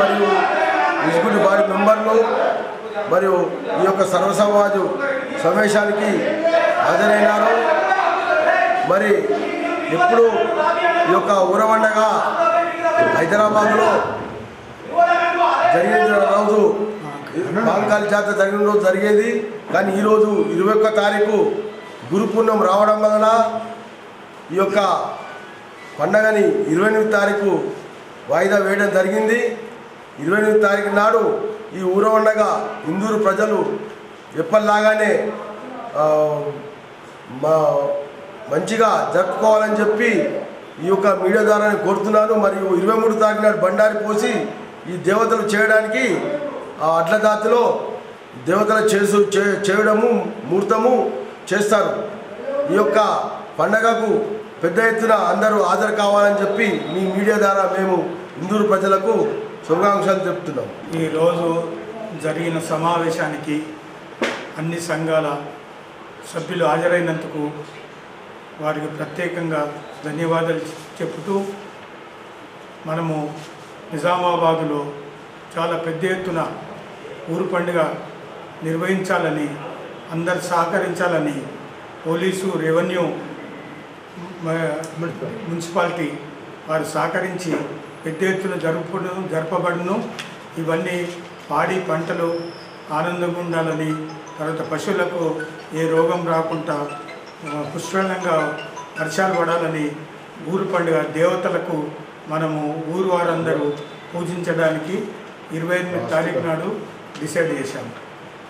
మరియు executive body మెంబర్లు మరియు ఈ యొక్క సర్వసమాజు సమావేశానికి హాజరైనారు. మరి ఎప్పుడు ఈ యొక్క ఊరవండగా హైదరాబాద్లో జరిగిన రోజు పాంకాలి జాతర జరిగిన రోజు జరిగేది. కానీ ఈరోజు 21వ తారీఖు గురుపూర్ణం రావడం వలన ఈ యొక్క పండగని 28వ తారీఖు వాయిదా వేయడం జరిగింది. 28వ తారీఖు నాడు ఈ ఊరవండగా ఇందూరు ప్రజలు ఎప్పటిలాగానే మంచిగా జరుపుకోవాలని చెప్పి ఈ యొక్క మీడియా ద్వారా కోరుతున్నాను. మరియు 23వ తారీఖు నాడు బండారి పోసి ఈ దేవతలు చేయడానికి అడ్ల జాతిలో దేవతలు చేయడము ముహూర్తము చేస్తారు. ఈ యొక్క పండగకు పెద్ద ఎత్తున అందరూ హాజరు కావాలని చెప్పి మీ మీడియా ద్వారా మేము ఇందూరు ప్రజలకు శుభాకాంక్షలు చెప్తున్నాం. ఈరోజు జరిగిన సమావేశానికి అన్ని సంఘాల సభ్యులు హాజరైనందుకు వారికి ప్రత్యేకంగా ధన్యవాదాలు చెబుతూ మనము నిజామాబాదులో చాలా పెద్ద ఎత్తున ఊరు పండుగ నిర్వహించాలని అందరు సహకరించాలని పోలీసు రెవెన్యూ మున్సిపాలిటీ వారు సహకరించి పెద్ద ఎత్తున జరపబడును. ఇవన్నీ పాడి పంటలు ఆనందంగా ఉండాలని, తర్వాత పశువులకు ఏ రోగం రాకుండా పుష్కలంగా వర్షాలు పడాలని ఊరు పండుగ దేవతలకు మనము ఊరు వారందరూ పూజించడానికి 28వ తారీఖు నాడు డిసైడ్ చేశాము.